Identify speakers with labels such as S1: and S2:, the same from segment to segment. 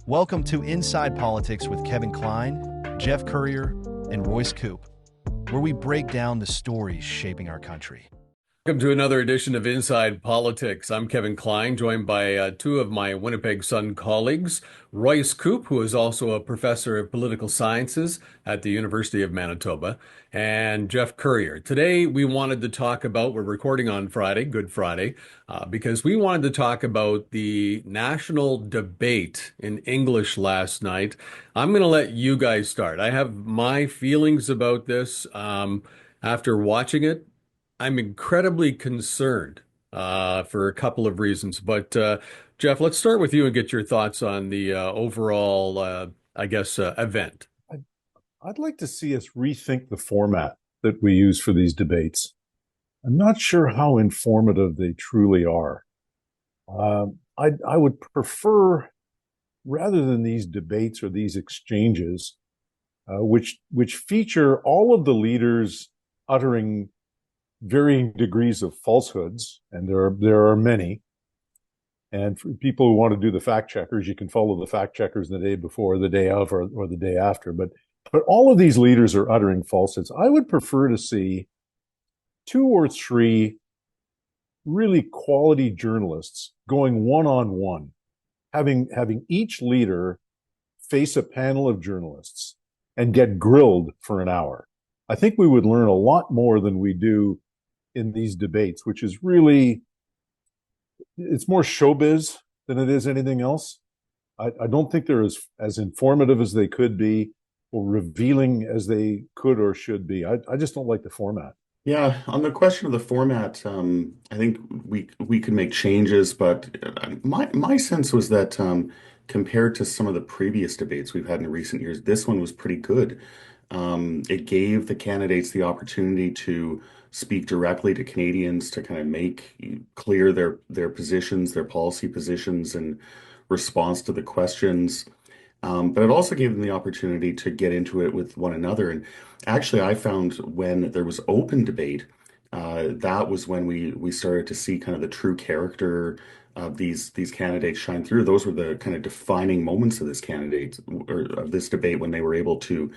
S1: Welcome to Inside Politics with Kevin Klein, Jeff Currier, and Royce Coop, where we break down the stories shaping our country.
S2: Welcome to another edition of Inside Politics. I'm Kevin Klein, joined by two of my Winnipeg Sun colleagues, Royce Coop, who is also a professor of political sciences at the University of Manitoba, and Jeff Currier. Today, we wanted to talk about, we're recording on Friday, Good Friday, because we wanted to talk about the national debate in English last night. I'm going to let you guys start. I have my feelings about this after watching it. I'm incredibly concerned for a couple of reasons. But Jeff, let's start with you and get your thoughts on the overall, event.
S3: I'd like to see us rethink the format that we use for these debates. I'm not sure how informative they truly are. I would prefer, rather than these debates or these exchanges, which feature all of the leaders uttering varying degrees of falsehoods, and there are many. And for people who want to do the fact checkers, you can follow the fact checkers the day before, the day of, or the day after. But all of these leaders are uttering falsehoods. I would prefer to see two or three really quality journalists going one-on-one, having each leader face a panel of journalists and get grilled for an hour. I think we would learn a lot more than we do in these debates, which is really, it's more showbiz than it is anything else. I don't think they're as informative as they could be or revealing as they could or should be. I just don't like the format.
S4: Yeah, on the question of the format, I think we could make changes, but my sense was that compared to some of the previous debates we've had in recent years, this one was pretty good. It gave the candidates the opportunity to speak directly to Canadians, to kind of make clear their positions, their policy positions in response to the questions. But it also gave them the opportunity to get into it with one another. And actually, I found when there was open debate, that was when we started to see kind of the true character of these candidates shine through. Those were the kind of defining moments of this candidate or of this debate, when they were able to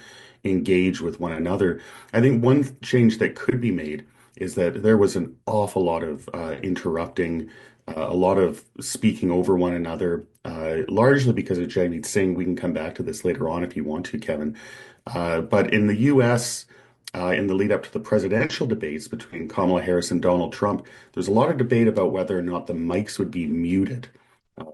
S4: engage with one another. I think one change that could be made is that there was an awful lot of interrupting, a lot of speaking over one another, largely because of Jagmeet Singh. We can come back to this later on if you want to, Kevin. But in the US, in the lead up to the presidential debates between Kamala Harris and Donald Trump, there's a lot of debate about whether or not the mics would be muted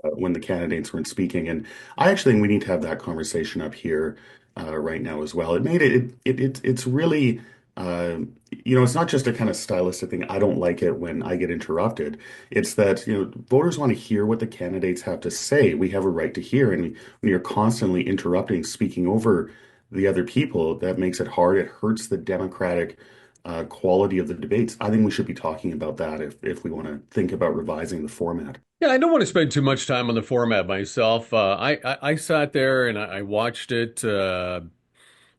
S4: when the candidates weren't speaking. And I actually think we need to have that conversation up here right now as well. It made it's really it's not just a kind of stylistic thing. I don't like it when I get interrupted. It's that, voters want to hear what the candidates have to say. We have a right to hear. And when you're constantly interrupting, speaking over the other people, that makes it hard. It hurts the democratic quality of the debates. I think we should be talking about that if we want to think about revising the format.
S2: Yeah, I don't want to spend too much time on the format myself. I sat there and I watched it. I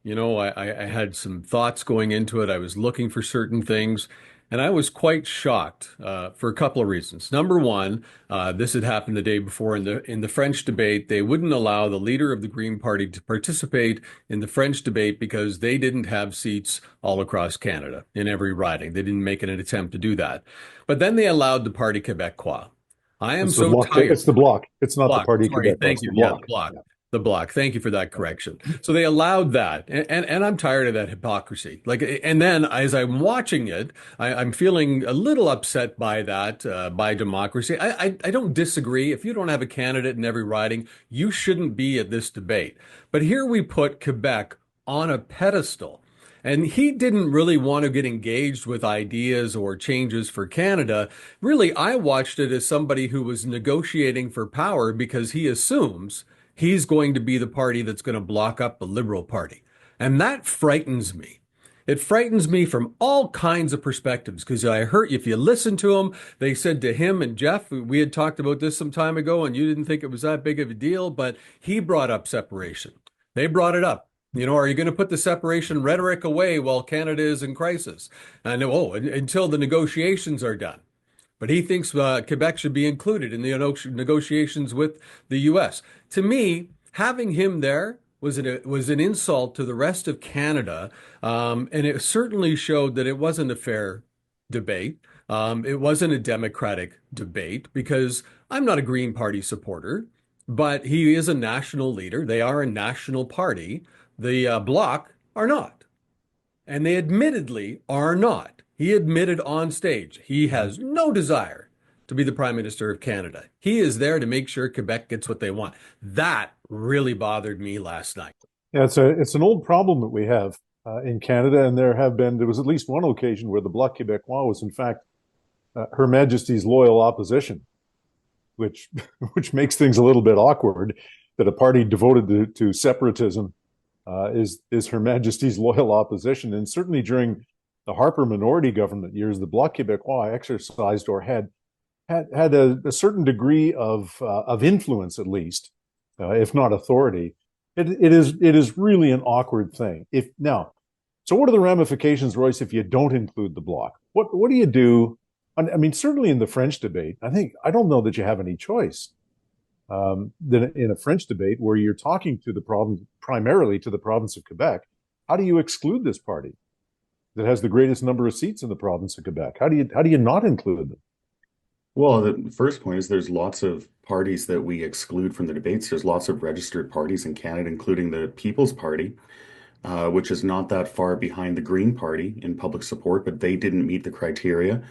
S2: had some thoughts going into it. I was looking for certain things, and I was quite shocked for a couple of reasons. Number one, this had happened the day before in the French debate. They wouldn't allow the leader of the Green Party to participate in the French debate because they didn't have seats all across Canada in every riding. They didn't make an attempt to do that. But then they allowed the Parti Québécois. I am so tired.
S3: It's the Bloc. It's not the Parti
S2: Sorry,
S3: Québécois.
S2: thank you. Yeah, the Bloc. The Bloc. Thank you for that correction. So they allowed that, and I'm tired of that hypocrisy. And then as I'm watching it, I'm feeling a little upset by that, by democracy. I don't disagree. If you don't have a candidate in every riding, you shouldn't be at this debate. But here we put Quebec on a pedestal. And he didn't really want to get engaged with ideas or changes for Canada. Really, I watched it as somebody who was negotiating for power because he assumes he's going to be the party that's going to block up the Liberal Party. And that frightens me. It frightens me from all kinds of perspectives because I heard if you listen to him, they said to him and Jeff, we had talked about this some time ago and you didn't think it was that big of a deal, but he brought up separation. They brought it up. Are you going to put the separation rhetoric away while Canada is in crisis? And until the negotiations are done. But he thinks Quebec should be included in the negotiations with the U.S. To me, Having him there was an insult to the rest of Canada, and it certainly showed that it wasn't a fair debate. It wasn't a democratic debate because I'm not a Green Party supporter, but he is a national leader. They are a national party. The Bloc are not, and they admittedly are not. He admitted on stage he has no desire to be the Prime Minister of Canada. He is there to make sure Quebec gets what they want. That really bothered me last night.
S3: Yeah, it's an old problem that we have in Canada, and there was at least one occasion where the Bloc Québécois was in fact Her Majesty's loyal opposition, which which makes things a little bit awkward. That a party devoted to separatism is Her Majesty's loyal opposition, and certainly during the Harper minority government years, the Bloc Québécois exercised or had a certain degree of influence, at least, if not authority. It is really an awkward thing. So what are the ramifications, Royce, if you don't include the Bloc? What do you do? I mean, certainly in the French debate, I don't know that you have any choice. In a French debate where you're talking to the province, primarily to the province of Quebec, how do you exclude this party that has the greatest number of seats in the province of Quebec? How do you not include them?
S4: Well, the first point is there's lots of parties that we exclude from the debates. There's lots of registered parties in Canada, including the People's Party, which is not that far behind the Green Party in public support, but they didn't meet the criteria.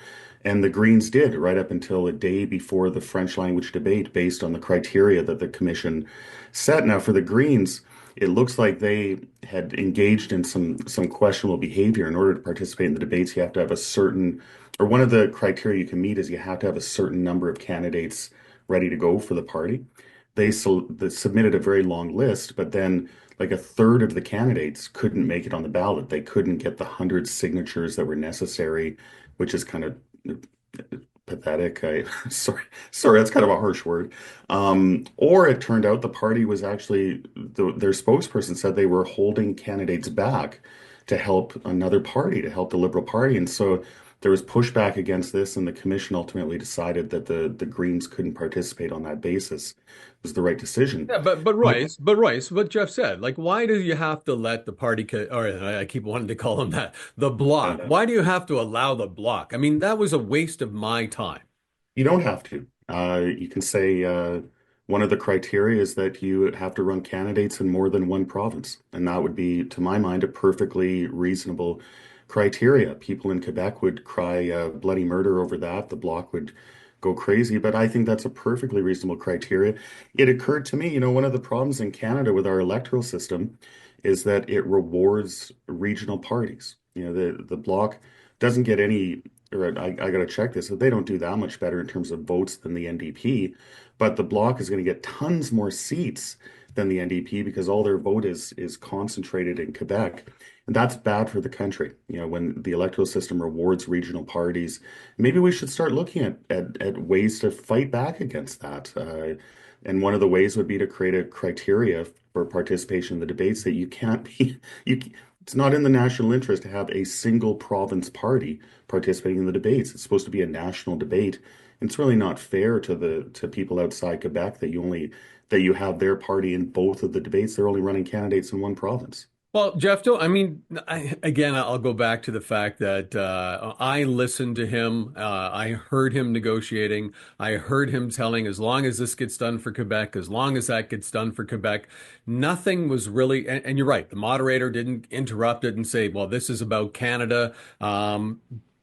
S4: And the Greens did right up until a day before the French language debate based on the criteria that the commission set. Now, for the Greens, it looks like they had engaged in some questionable behavior. In order to participate in the debates, you have to have a certain, or one of the criteria you can meet is you have to have a certain number of candidates ready to go for the party. They submitted a very long list, but then like a third of the candidates couldn't make it on the ballot. They couldn't get the 100 signatures that were necessary, which is kind of pathetic. Sorry, that's kind of a harsh word. Or it turned out the party was actually, their spokesperson said they were holding candidates back to help another party, to help the Liberal Party. And so there was pushback against this, and the commission ultimately decided that the Greens couldn't participate on that basis. It was the right decision.
S2: Yeah, but Royce, what Jeff said, like, why do you have to let the party, or I keep wanting to call them that, the Bloc? Why do you have to allow the Bloc? I mean, that was a waste of my time.
S4: You don't have to. You can say one of the criteria is that you have to run candidates in more than one province. And that would be, to my mind, a perfectly reasonable criteria. People in Quebec would cry bloody murder over that. The Bloc would go crazy. But I think that's a perfectly reasonable criteria. It occurred to me, one of the problems in Canada with our electoral system is that it rewards regional parties. The Bloc doesn't get any, or I got to check this, they don't do that much better in terms of votes than the NDP, but the Bloc is going to get tons more seats than the NDP because all their vote is concentrated in Quebec. And that's bad for the country. When the electoral system rewards regional parties, maybe we should start looking at ways to fight back against that. And one of the ways would be to create a criteria for participation in the debates that you can't be, it's not in the national interest to have a single province party participating in the debates. It's supposed to be a national debate. And it's really not fair to people outside Quebec that you have their party in both of the debates. They're only running candidates in one province.
S2: Well, Jeff, again, I'll go back to the fact that I listened to him. I heard him negotiating. I heard him telling, as long as this gets done for Quebec, as long as that gets done for Quebec, nothing was really, and you're right, the moderator didn't interrupt it and say, well, this is about Canada.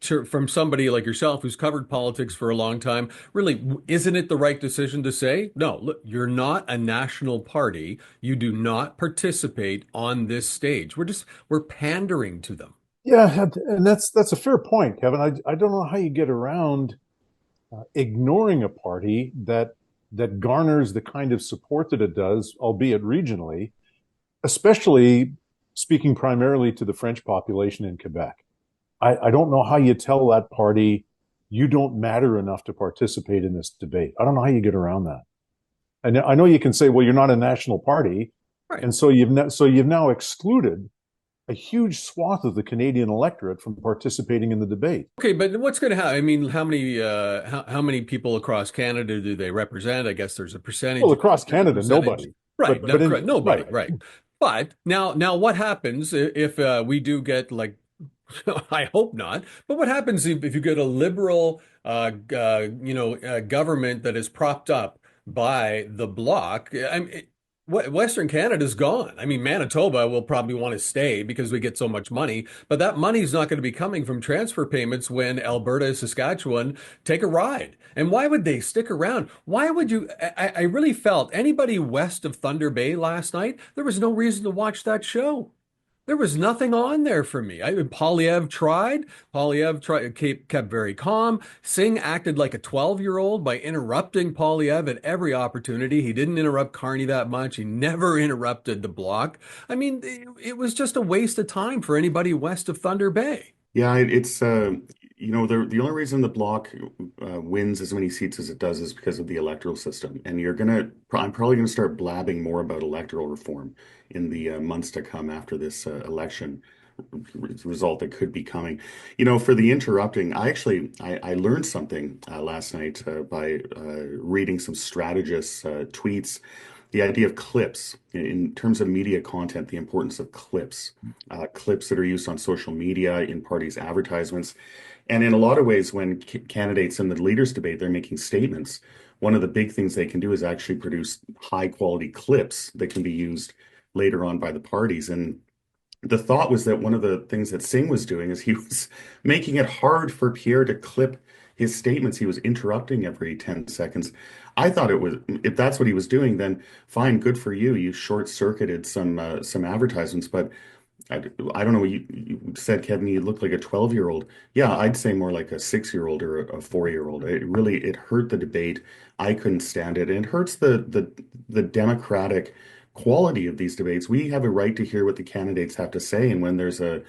S2: From somebody like yourself who's covered politics for a long time, really, isn't it the right decision to say, no, look, you're not a national party. You do not participate on this stage. We're pandering to them.
S3: Yeah, and that's a fair point, Kevin. I don't know how you get around ignoring a party that garners the kind of support that it does, albeit regionally, especially speaking primarily to the French population in Quebec. I don't know how you tell that party you don't matter enough to participate in this debate. I don't know how you get around that. And I know you can say, well, you're not a national party. Right. And so you've now excluded a huge swath of the Canadian electorate from participating in the debate.
S2: Okay, but what's going to happen? I mean, how many people across Canada do they represent? I guess there's a percentage.
S3: Well, across Canada, nobody.
S2: Right. No, correct. Nobody.
S3: right.
S2: Right. But now what happens if we do get like, I hope not, but what happens if you get a liberal, government that is propped up by the Bloc? I mean, Western Canada's gone. I mean, Manitoba will probably want to stay because we get so much money, but that money's not going to be coming from transfer payments when Alberta, Saskatchewan take a ride. And why would they stick around? Why would you? I really felt anybody west of Thunder Bay last night, there was no reason to watch that show. There was nothing on there for me. Polyev tried. Polyev tried, kept very calm. Singh acted like a 12-year-old by interrupting Polyev at every opportunity. He didn't interrupt Carney that much. He never interrupted the Bloc. I mean, it was just a waste of time for anybody west of Thunder Bay.
S4: Yeah, it's the only reason the Bloc wins as many seats as it does is because of the electoral system. And I'm probably gonna start blabbing more about electoral reform in the months to come after this election result that could be coming. For the interrupting, I learned something last night by reading some strategists' tweets. The idea of clips in terms of media content, the importance of clips, clips that are used on social media, in parties' advertisements. And in a lot of ways, when candidates in the leaders debate, they're making statements. One of the big things they can do is actually produce high quality clips that can be used later on by the parties. And the thought was that one of the things that Singh was doing is he was making it hard for Pierre to clip his statements. He was interrupting every 10 seconds. I thought it was, if that's what he was doing, then fine, good for you. You short-circuited some advertisements, but I don't know. You said, Kevin, you look like a 12-year-old. Yeah, I'd say more like a 6-year-old or a 4-year-old. It hurt the debate. I couldn't stand it. And it hurts the democratic quality of these debates. We have a right to hear what the candidates have to say, and when there's a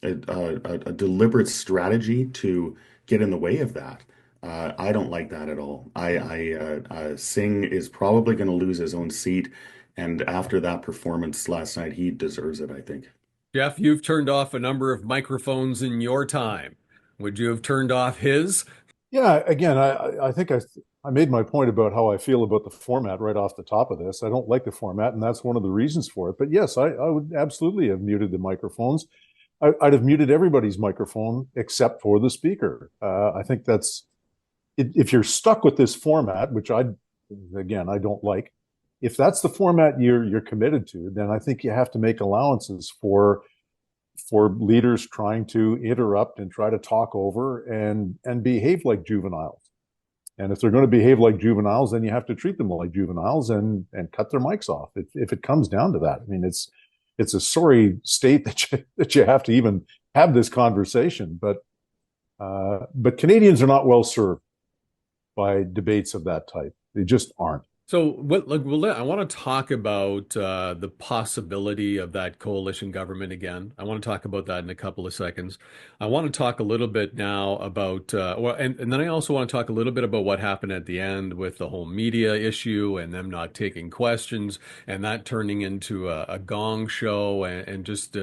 S4: deliberate strategy to get in the way of that, I don't like that at all. Singh is probably going to lose his own seat, and after that performance last night, he deserves it, I think.
S2: Jeff, you've turned off a number of microphones in your time. Would you have turned off his?
S3: Yeah, again, I think I made my point about how I feel about the format right off the top of this. I don't like the format, and that's one of the reasons for it. But yes, I would absolutely have muted the microphones. I'd have muted everybody's microphone except for the speaker. I think that's if you're stuck with this format, which I don't like. If that's the format you're committed to, then I think you have to make allowances for leaders trying to interrupt and try to talk over and behave like juveniles. And if they're going to behave like juveniles, then you have to treat them like juveniles and cut their mics off. If it comes down to that, I mean, it's a sorry state that you have to even have this conversation. But Canadians are not well served by debates of that type. They just aren't.
S2: So, I want to talk about the possibility of that coalition government again. I want to talk about that in a couple of seconds. I want to talk a little bit now about, and then I also want to talk a little bit about what happened at the end with the whole media issue and them not taking questions and that turning into a gong show and just,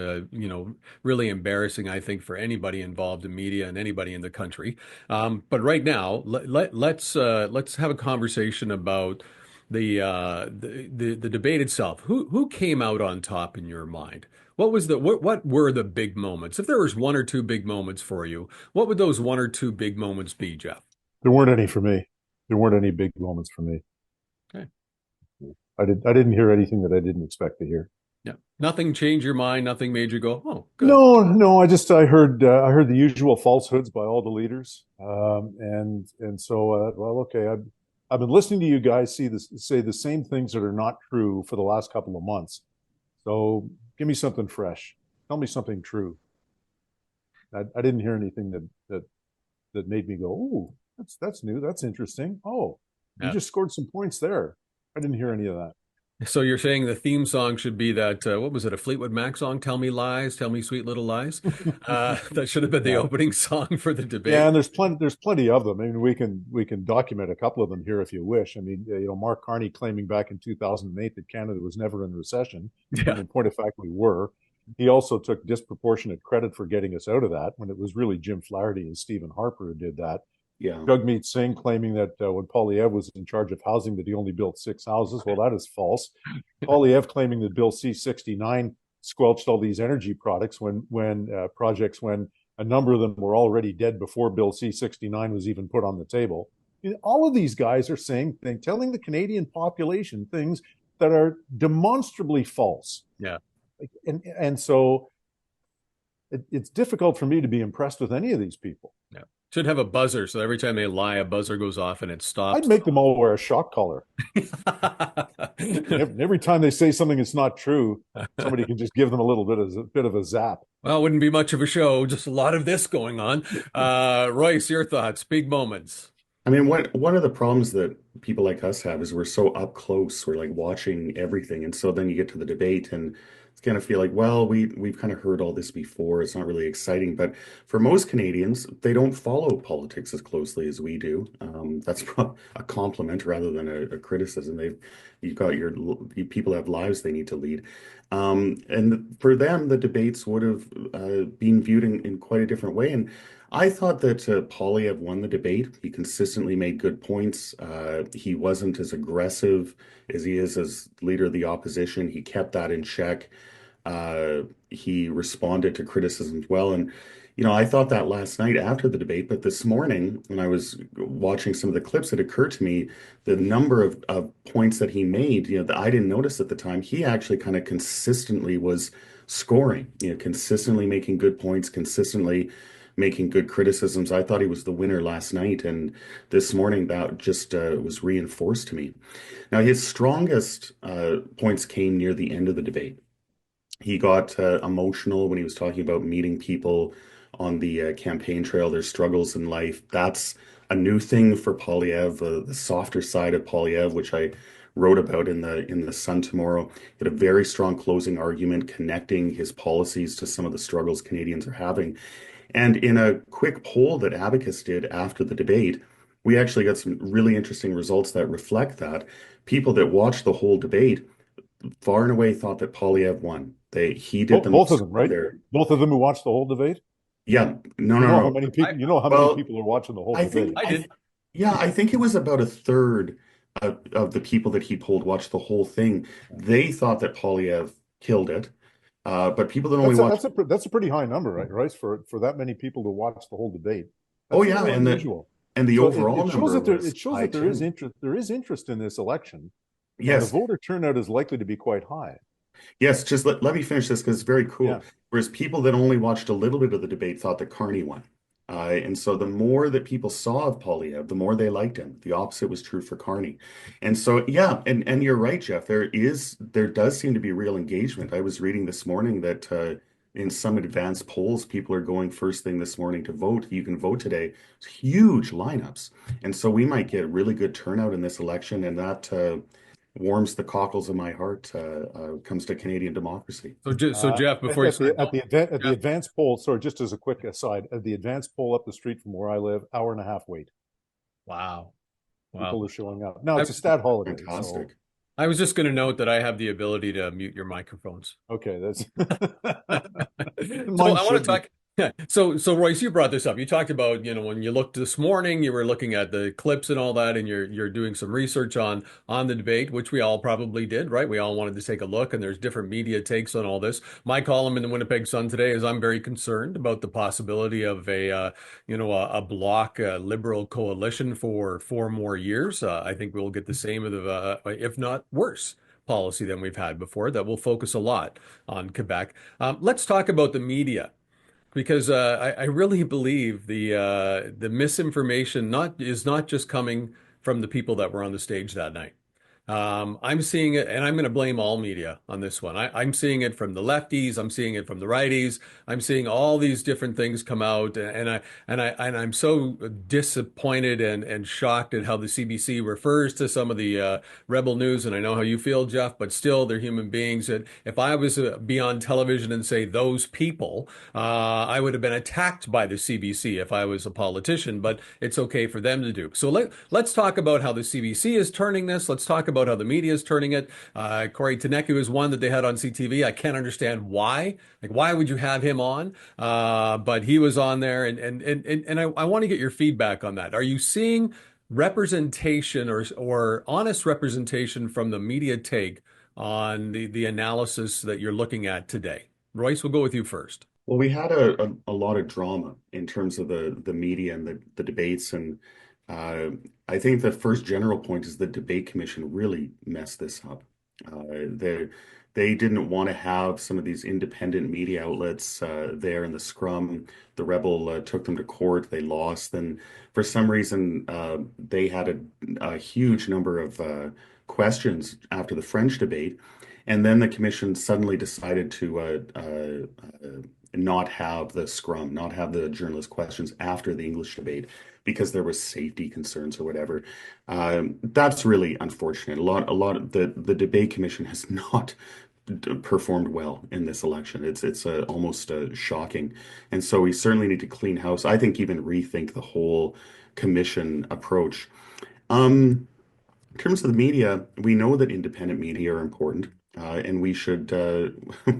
S2: really embarrassing, I think, for anybody involved in media and anybody in the country. But right now, let's have a conversation about the debate itself. Who came out on top in your mind? What were the big moments? If there was one or two big moments for you, what would those one or two big moments be, Jeff?
S3: There weren't any for me. There weren't any big moments for me.
S2: Okay.
S3: I didn't hear anything that I didn't expect to hear.
S2: Yeah. Nothing changed your mind, nothing made you go, "Oh, good."
S3: No, I heard the usual falsehoods by all the leaders. Well, okay, I've been listening to you guys say the same things that are not true for the last couple of months. So give me something fresh. Tell me something true. I didn't hear anything that made me go, "Oh, that's new. That's interesting. Oh, you just scored some points there." I didn't hear any of that.
S2: So you're saying the theme song should be that, what was it, a Fleetwood Mac song? Tell me lies, tell me sweet little lies. That should have been the opening song for the debate.
S3: Yeah, and there's plenty of them. I mean, we can document a couple of them here if you wish. I mean, Mark Carney claiming back in 2008 that Canada was never in recession.
S2: Yeah.
S3: In point of fact, we were. He also took disproportionate credit for getting us out of that when it was really Jim Flaherty and Stephen Harper who did that.
S4: Yeah.
S3: Jagmeet Singh claiming that when Polyev was in charge of housing that he only built 6 houses. Well, that is false. Polyev claiming that Bill C-69 squelched all these energy products projects when a number of them were already dead before Bill C-69 was even put on the table. All of these guys are telling the Canadian population things that are demonstrably false.
S2: Yeah.
S3: And so it's difficult for me to be impressed with any of these people.
S2: Yeah. Should have a buzzer, so every time they lie, a buzzer goes off and it stops.
S3: I'd make them all wear a shock collar. Every time they say something that's not true, somebody can just give them a bit of a zap.
S2: Well, it wouldn't be much of a show, just a lot of this going on. Royce, your thoughts, big moments.
S4: I mean, one of the problems that people like us have is we're so up close. We're like watching everything, and so then you get to the debate, and it's kind of feel like, well, we've kind of heard all this before. It's not really exciting. But for most Canadians, they don't follow politics as closely as we do. That's a compliment rather than a criticism. You've got people have lives they need to lead, and for them, the debates would have been viewed in quite a different way. And I thought that Poilievre won the debate. He consistently made good points. He wasn't as aggressive as he is as leader of the opposition. He kept that in check. He responded to criticisms well. And, I thought that last night after the debate, but this morning when I was watching some of the clips, it occurred to me the number of points that he made, that I didn't notice at the time. He actually kind of consistently was scoring, consistently making good points, consistently making good criticisms. I thought he was the winner last night, and this morning that just was reinforced to me. Now, his strongest points came near the end of the debate. He got emotional when he was talking about meeting people on the campaign trail, their struggles in life. That's a new thing for Poilievre, the softer side of Poilievre, which I wrote about in the Sun tomorrow. He had a very strong closing argument connecting his policies to some of the struggles Canadians are having. And in a quick poll that Abacus did after the debate, we actually got some really interesting results that reflect that. People that watched the whole debate far and away thought that Poilievre won. He did the
S3: both
S4: most
S3: of them, right?
S4: there.
S3: Both of them who watched the whole debate.
S4: Yeah, no,
S3: You
S4: no,
S3: know how
S4: no.
S3: many people? Many people are watching the whole debate?
S2: I did.
S4: Yeah, I think it was about a third of the people that he polled watched the whole thing. They thought that Poilievre killed it, but people that only watched.
S3: That's a pretty high number, right, Royce? For that many people to watch the whole debate. That's
S4: Oh yeah,
S3: really unusual.
S4: the
S3: So
S4: overall
S3: it shows
S4: number
S3: that
S4: was
S3: it shows
S4: high
S3: that there is
S4: too.
S3: interest. There is interest in this election, and the
S4: Yes,
S3: voter turnout is likely to be quite high.
S4: yes. Just let me finish this because it's very
S3: Yeah.
S4: cool. Whereas people that only watched a little bit of the debate thought that Carney won. And so the more that people saw of Poilievre, the more they liked him. The opposite was true for Carney. And so, yeah, and you're right, Jeff. There does seem to be real engagement. I was reading this morning that in some advanced polls, people are going first thing this morning to vote. You can vote today. It's huge lineups. And so we might get really good turnout in this election, and that warms the cockles of my heart comes to Canadian democracy.
S2: So Jeff, before you start,
S3: At the advanced poll, sorry, just as a quick aside, at the advanced poll up the street from where I live, hour and a half wait.
S2: wow.
S3: People are showing up. Now it's a stat holiday.
S4: Fantastic.
S3: So,
S2: I was just going to note that I have the ability to mute your microphones.
S3: okay, that's
S2: So I want to talk. Yeah. So Royce, you brought this up. You talked about, when you looked this morning, you were looking at the clips and all that, and you're doing some research on the debate, which we all probably did, right? We all wanted to take a look, and there's different media takes on all this. My column in the Winnipeg Sun today is I'm very concerned about the possibility of a bloc liberal coalition for 4 more years. I think we'll get the same if not worse policy than we've had before that will focus a lot on Quebec. Let's talk about the media. Because I really believe the misinformation is not just coming from the people that were on the stage that night. I'm seeing it, and I'm going to blame all media on this one. I'm seeing it from the lefties. I'm seeing it from the righties. I'm seeing all these different things come out, and I'm so disappointed and shocked at how the CBC refers to some of the rebel news. And I know how you feel, Jeff, but still, they're human beings. And if I was to be on television and say those people, I would have been attacked by the CBC if I was a politician. But it's okay for them to do. So let's talk about how the CBC is turning this. Let's talk about how the media is turning it. Corey Teneku is one that they had on CTV. I can't understand why. Like, why would you have him on? But he was on there, and I want to get your feedback on that. Are you seeing representation or honest representation from the media take on the analysis that you're looking at today? Royce, we'll go with you first.
S4: Well, we had a lot of drama in terms of the media and the debates, and uh, I think the first general point is the debate commission really messed this up. They didn't want to have some of these independent media outlets there in the scrum. The Rebel took them to court. They lost. And for some reason, they had a huge number of questions after the French debate. And then the commission suddenly decided to not have the scrum, not have the journalist questions after the English debate because there was safety concerns or whatever. That's really unfortunate. A lot of the debate commission has not performed well in this election. It's almost shocking, and so we certainly need to clean house. I think even rethink the whole commission approach. Um, in terms of the media, we know that independent media are important, and we should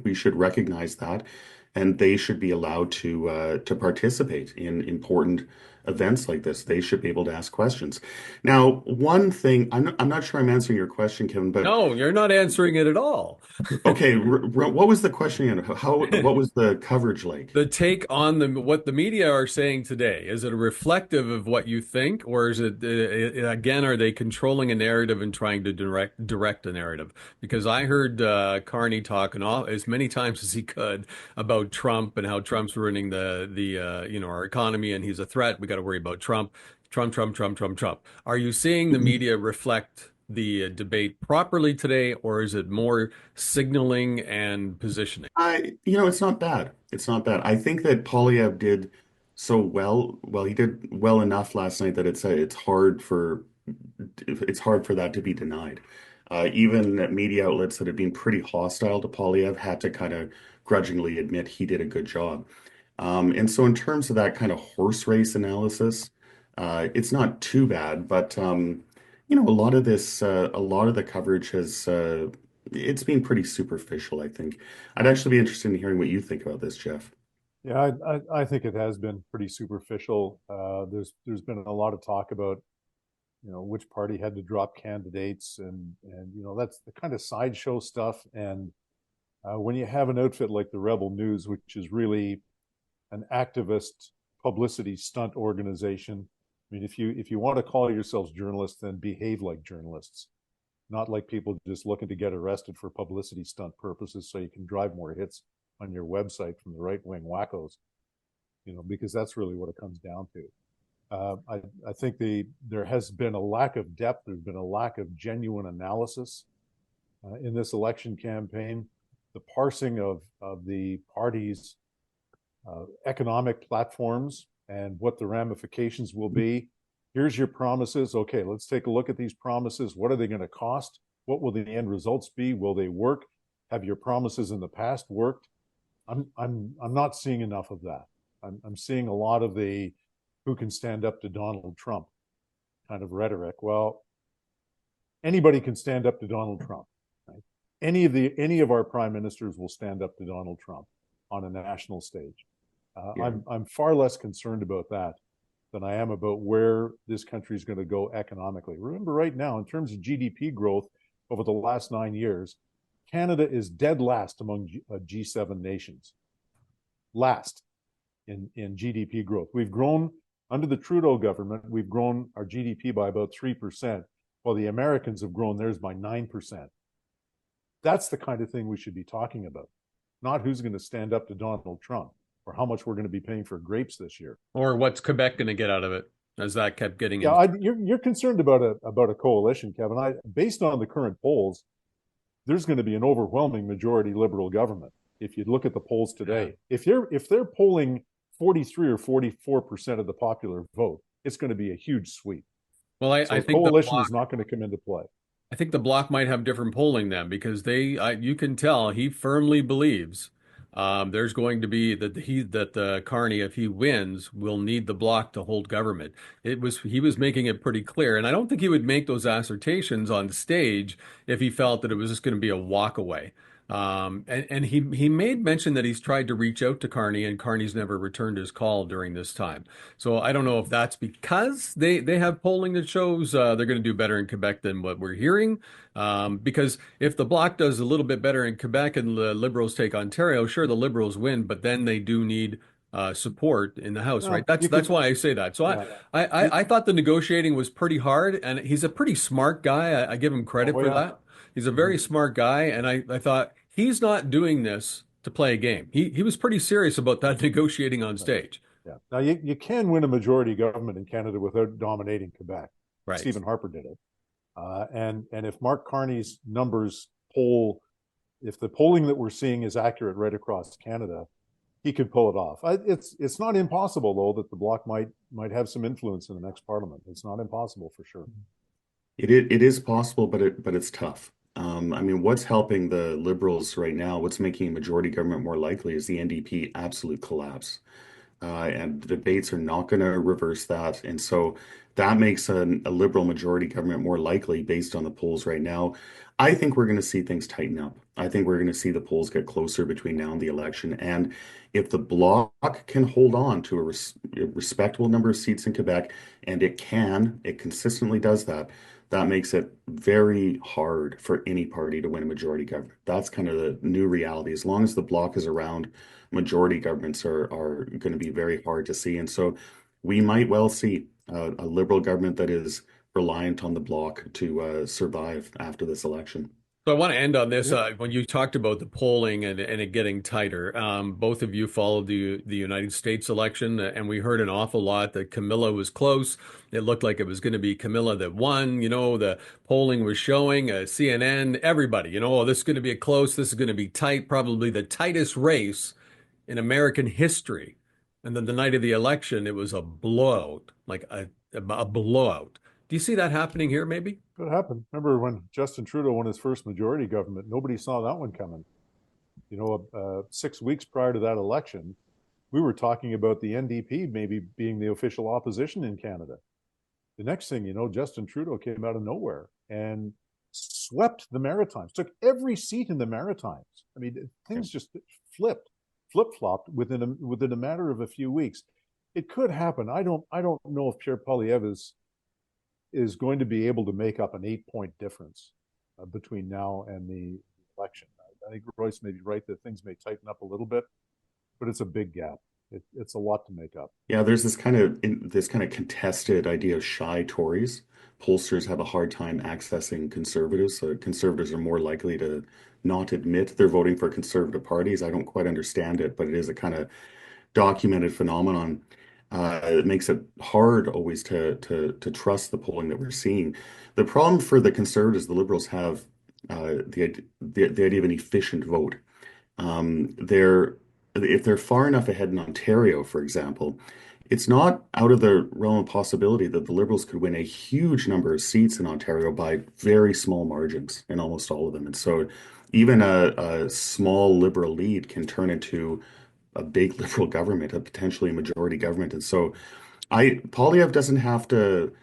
S4: we should recognize that, and they should be allowed to participate in important events like this. They should be able to ask questions. Now, one thing I'm not sure I'm answering your question, Kevin, but
S2: No, you're not answering it at all.
S4: okay, what was the question again? What was the coverage like?
S2: The take on what the media are saying today, is it a reflective of what you think, or is it again, are they controlling a narrative and trying to direct a narrative? Because I heard Carney talking as many times as he could about Trump and how Trump's ruining the our economy and he's a threat. We got to worry about Trump. Trump, Trump, Trump, Trump, Trump. Are you seeing the media reflect the debate properly today, or is it more signaling and positioning?
S4: It's not bad. It's not bad. I think that Polyev did so well. Well, he did well enough last night that it's hard for that to be denied. Even media outlets that have been pretty hostile to Polyev had to kind of grudgingly admit he did a good job. And so, in terms of that kind of horse race analysis, it's not too bad. But a lot of the coverage it's been pretty superficial, I think. I'd actually be interested in hearing what you think about this, Jeff.
S3: Yeah, I think it has been pretty superficial. There's been a lot of talk about which party had to drop candidates, and that's the kind of sideshow stuff. And when you have an outfit like the Rebel News, which is really an activist publicity stunt organization, I mean, if you want to call yourselves journalists, then behave like journalists, not like people just looking to get arrested for publicity stunt purposes so you can drive more hits on your website from the right wing wackos, because that's really what it comes down to. I think there has been a lack of depth. There's been a lack of genuine analysis in this election campaign. The parsing of the parties' economic platforms and what the ramifications will be. Here's your promises. Okay, let's take a look at these promises. What are they going to cost? What will the end results be? Will they work? Have your promises in the past worked? I'm not seeing enough of that. I'm seeing a lot of the who can stand up to Donald Trump kind of rhetoric. Well, anybody can stand up to Donald Trump. Right? Any of our prime ministers will stand up to Donald Trump on a national stage.
S4: Yeah.
S3: I'm far less concerned about that than I am about where this country is going to go economically. Remember, right now, in terms of GDP growth over the last 9 years, Canada is dead last among G7 nations. Last in GDP growth. We've grown under the Trudeau government, we've grown our GDP by about 3%, while the Americans have grown theirs by 9%. That's the kind of thing we should be talking about, not who's going to stand up to Donald Trump or how much we're going to be paying for grapes this year.
S2: Or what's Quebec going to get out of it, as that kept getting in?
S3: Yeah, you're concerned about a coalition, Kevin. Based on the current polls, there's going to be an overwhelming majority Liberal government. If you look at the polls today, if they're polling 43 or 44% of the popular vote, it's going to be a huge sweep.
S2: Well, I think
S3: coalition is not going to come into play.
S2: I think the Bloc might have different polling then, because you can tell he firmly believes There's going to be that Carney, if he wins, will need the Bloc to hold government. He was making it pretty clear, and I don't think he would make those assertions on stage if he felt that it was just going to be a walk away. And he made mention that he's tried to reach out to Carney, and Carney's never returned his call during this time. So I don't know if that's because they have polling that shows they're going to do better in Quebec than what we're hearing. Because if the Bloc does a little bit better in Quebec and the Liberals take Ontario, sure, the Liberals win, but then they do need support in the House, right? That's why I say that. So
S3: Yeah.
S2: I thought the negotiating was pretty hard, and he's a pretty smart guy. I give him credit
S3: Oh,
S2: for
S3: yeah.
S2: that. He's a very smart guy, and I thought he's not doing this to play a game. He was pretty serious about that negotiating on stage.
S3: Yeah. Now you can win a majority government in Canada without dominating Quebec.
S2: Right.
S3: Stephen Harper did it. And if Mark Carney's numbers poll, if the polling that we're seeing is accurate right across Canada, he could pull it off. It's not impossible though that the Bloc might have some influence in the next parliament. It's not impossible for sure.
S4: It is possible, but it's tough. I mean, what's helping the Liberals right now, what's making a majority government more likely is the NDP absolute collapse. And the debates are not going to reverse that. And so that makes a Liberal majority government more likely based on the polls right now. I think we're going to see things tighten up. I think we're going to see the polls get closer between now and the election. And if the Bloc can hold on to a respectable number of seats in Quebec, and it consistently does that, that makes it very hard for any party to win a majority government. That's kind of the new reality. As long as the Bloc is around, majority governments are going to be very hard to see. And so we might well see a Liberal government that is reliant on the Bloc to survive after this election.
S2: So I want to end on this.
S3: Yeah.
S2: When you talked about the polling and it getting tighter, both of you followed the United States election, and we heard an awful lot that Camilla was close. It looked like it was going to be Camilla that won. You know, the polling was showing, CNN, everybody, you know, oh, this is going to be a close, this is going to be tight, probably the tightest race in American history. And then the night of the election, it was a blowout, like a blowout. Do you see that happening here, maybe?
S3: Could happen. Remember when Justin Trudeau won his first majority government? Nobody saw that one coming. You know, 6 weeks prior to that election, we were talking about the NDP maybe being the official opposition in Canada. The next thing you know, Justin Trudeau came out of nowhere and swept the Maritimes, took every seat in the Maritimes. I mean, things just flip-flopped within a matter of a few weeks. It could happen. I don't know if Pierre Poilievre is going to be able to make up an 8-point difference between now and the election. I think Royce may be right that things may tighten up a little bit, but it's a big gap. It's a lot to make up.
S4: Yeah, there's this kind of contested idea of shy Tories. Pollsters have a hard time accessing conservatives, so conservatives are more likely to not admit they're voting for conservative parties. I don't quite understand it, but it is a kind of documented phenomenon. It makes it hard always to trust the polling that we're seeing. The problem for the conservatives, the Liberals have the idea of an efficient vote. They're if they're far enough ahead in Ontario, for example, it's not out of the realm of possibility that the Liberals could win a huge number of seats in Ontario by very small margins in almost all of them. And so even a small Liberal lead can turn into a big Liberal government, a potentially majority government. And so Polyev doesn't have to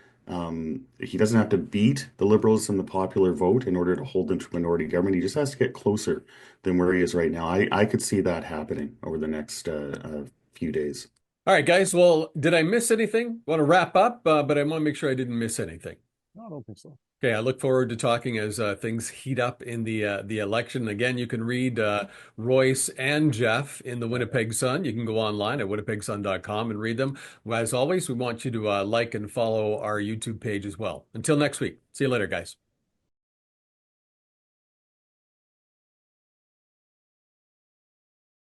S4: he doesn't have to beat the Liberals in the popular vote in order to hold them to minority government. He just has to get closer than where he is right now. I could see that happening over the next few days.
S2: All right, guys. Well, did I miss anything? Want to wrap up, but I want to make sure I didn't miss anything.
S3: No, I don't think so.
S2: Okay, I look forward to talking as things heat up in the election. Again, you can read Royce and Jeff in the Winnipeg Sun. You can go online at winnipegsun.com and read them. As always, we want you to like and follow our YouTube page as well. Until next week, see you later, guys.